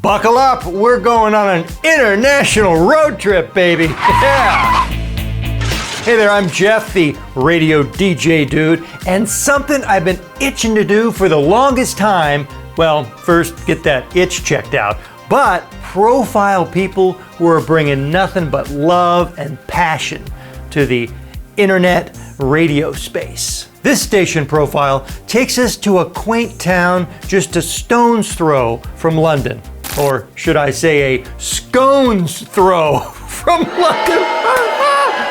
Buckle up, we're going on an international road trip, baby. Yeah! Hey there, I'm Jeff, the Radio DJ Dude, and something I've been itching to do for the longest time, well, first get that itch checked out, but profile people who are bringing nothing but love and passion to the internet radio space. This station profile takes us to a quaint town just a stone's throw from London. Or should I say a scone's throw from London?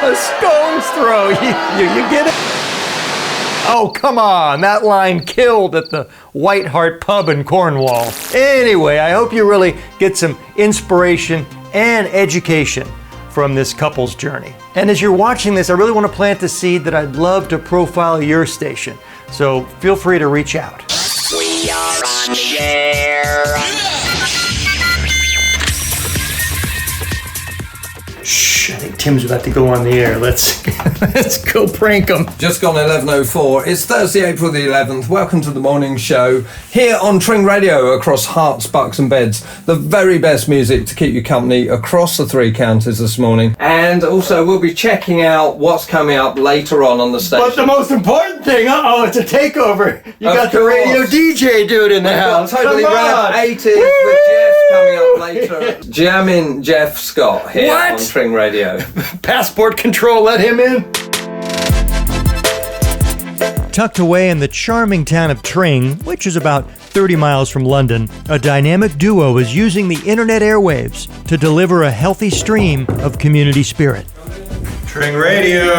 A stone's throw, you get it? Oh, come on, that line killed at the White Hart Pub in Cornwall. Anyway, I hope you really get some inspiration and education from this couple's journey. And as you're watching this, I really want to plant the seed that I'd love to profile your station. So feel free to reach out. We are on the air. Shh, I think Tim's about to go on the air. Let's go prank him. Just gone 11:04. It's Thursday, April the 11th. Welcome to the morning show here on Tring Radio across Hearts, Bucks and Beds. The very best music to keep you company across the three counties this morning. And also we'll be checking out what's coming up later on the station. But the most important thing, it's a takeover. You Of got the course. radio DJ dude in the We've got house. Totally Come Rad on. 80s with Jeff coming up later. Jamming Jeff Scott here What? on Tring Radio. Passport control, let him in. Tucked away in the charming town of Tring, which is about 30 miles from London, a dynamic duo is using the internet airwaves to deliver a healthy stream of community spirit. Tring Radio.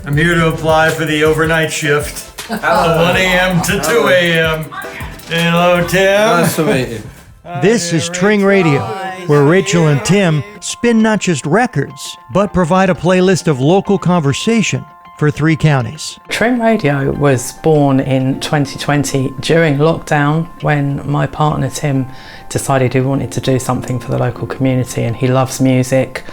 I'm here to apply for the overnight shift. 1 a.m. to 2 a.m. Hello, Tim. Nice to meet you. This is Tring Radio, where Rachel and Tim spin not just records, but provide a playlist of local conversation for three counties. Tring Radio was born in 2020 during lockdown when my partner Tim decided he wanted to do something for the local community, and he loves music.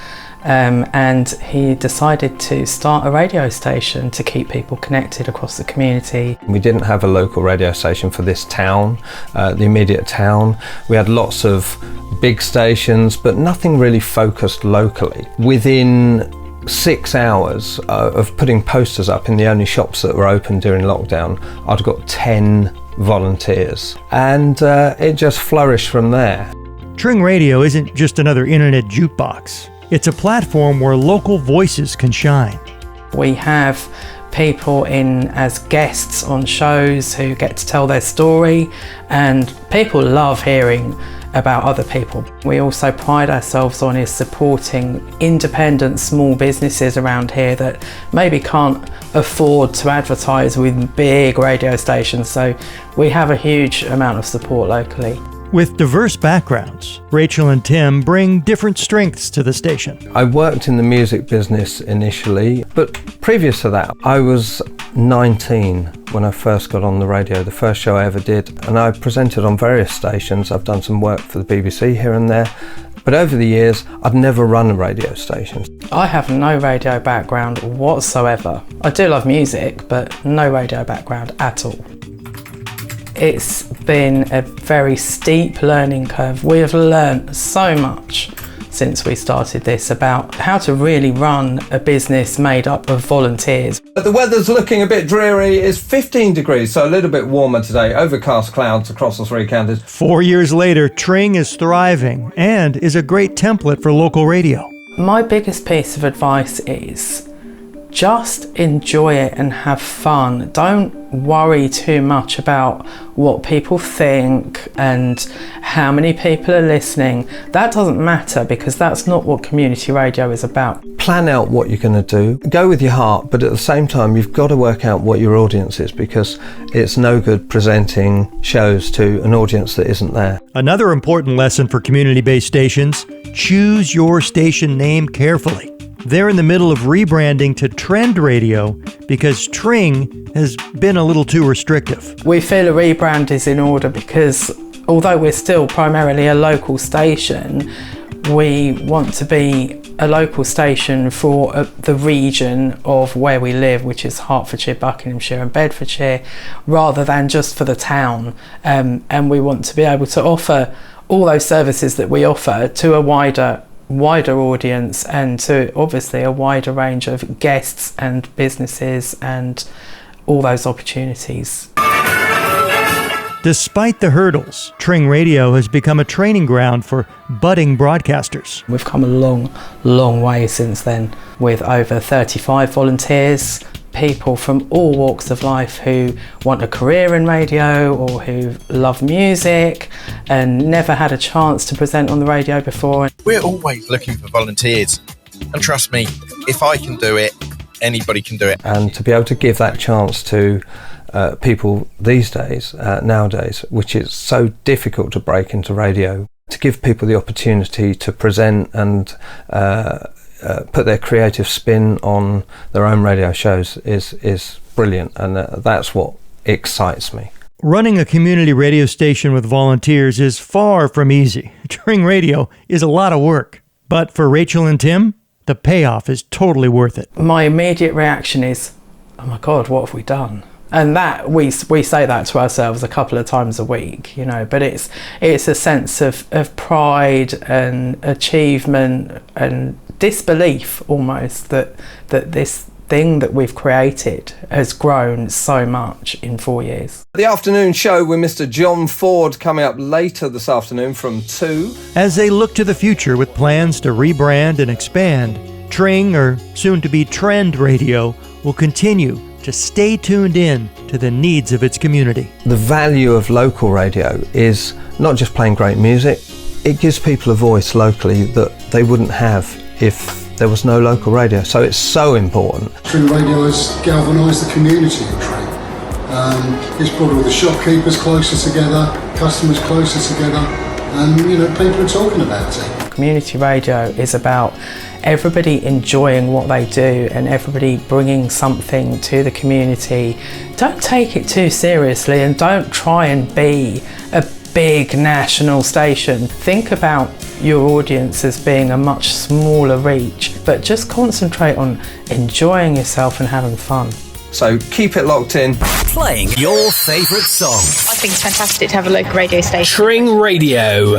And he decided to start a radio station to keep people connected across the community. We didn't have a local radio station for this town, the immediate town. We had lots of big stations, but nothing really focused locally. Within 6 hours of putting posters up in the only shops that were open during lockdown, I'd got 10 volunteers, and it just flourished from there. Tring Radio isn't just another internet jukebox. It's a platform where local voices can shine. We have people in as guests on shows who get to tell their story, and people love hearing about other people. We also pride ourselves on is supporting independent small businesses around here that maybe can't afford to advertise with big radio stations, so we have a huge amount of support locally. With diverse backgrounds, Rachel and Tim bring different strengths to the station. I worked in the music business initially, but previous to that, I was 19 when I first got on the radio, the first show I ever did, and I presented on various stations. I've done some work for the BBC here and there, but over the years, I've never run a radio station. I have no radio background whatsoever. I do love music, but no radio background at all. It's been a very steep learning curve. We have learned so much since we started this about how to really run a business made up of volunteers. But the weather's looking a bit dreary. It's 15 degrees, so a little bit warmer today. Overcast clouds across the three counties. 4 years later, Tring is thriving and is a great template for local radio. My biggest piece of advice is just enjoy it and have fun. Don't worry too much about what people think and how many people are listening. That doesn't matter, because that's not what community radio is about. Plan out what you're going to do. Go with your heart, but at the same time, you've got to work out what your audience is, because it's no good presenting shows to an audience that isn't there. Another important lesson for community-based stations: choose your station name carefully. They're in the middle of rebranding to Trend Radio because Tring has been a little too restrictive. We feel a rebrand is in order because although we're still primarily a local station, we want to be a local station for the region of where we live, which is Hertfordshire, Buckinghamshire and Bedfordshire, rather than just for the town. And we want to be able to offer all those services that we offer to a wider audience, and to obviously a wider range of guests and businesses and all those opportunities. Despite the hurdles, Tring Radio has become a training ground for budding broadcasters. We've come a long, long way since then, with over 35 volunteers, people from all walks of life who want a career in radio or who love music and never had a chance to present on the radio before. We're always looking for volunteers, and trust me, if I can do it, anybody can do it. And to be able to give that chance to people these days, nowadays, which is so difficult to break into radio, to give people the opportunity to present and put their creative spin on their own radio shows is brilliant, and that's what excites me. Running a community radio station with volunteers is far from easy. Tring Radio is a lot of work, but for Rachel and Tim, the payoff is totally worth it. My immediate reaction is, oh my God, what have we done? And that we say that to ourselves a couple of times a week, you know, but it's a sense of pride and achievement and disbelief almost that this thing that we've created has grown so much in 4 years. The afternoon show with Mr. John Ford coming up later this afternoon from 2. As they look to the future with plans to rebrand and expand, Tring, or soon to be Trend Radio, will continue to stay tuned in to the needs of its community. The value of local radio is not just playing great music, it gives people a voice locally that they wouldn't have if there was no local radio. So it's so important. Tring Radio has galvanised the community of Tring. It's brought all the shopkeepers closer together, customers closer together, and people are talking about it. Community radio is about everybody enjoying what they do and everybody bringing something to the community. Don't take it too seriously and don't try and be a big national station. Think about your audience as being a much smaller reach, but just concentrate on enjoying yourself and having fun. So keep it locked in. Playing your favourite songs. I think it's fantastic to have a local radio station. Tring Radio.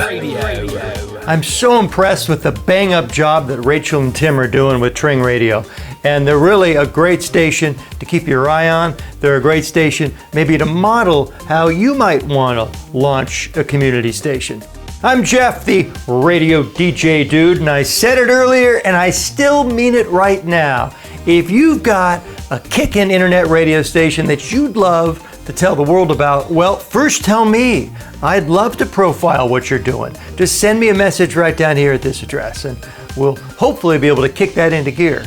I'm so impressed with the bang-up job that Rachel and Tim are doing with Tring Radio. And they're really a great station to keep your eye on. They're a great station maybe to model how you might want to launch a community station. I'm Jeff, the Radio DJ Dude, and I said it earlier and I still mean it right now. If you've got a kickin' internet radio station that you'd love to tell the world about, well, first tell me. I'd love to profile what you're doing. Just send me a message right down here at this address and we'll hopefully be able to kick that into gear.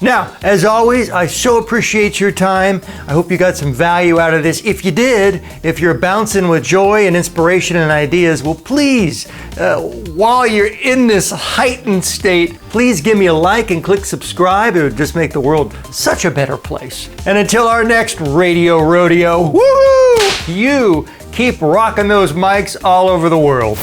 Now, as always, I so appreciate your time. I hope you got some value out of this. If you did, if you're bouncing with joy and inspiration and ideas, well, please, while you're in this heightened state, please give me a like and click subscribe. It would just make the world such a better place. And until our next radio rodeo, woohoo! You keep rocking those mics all over the world.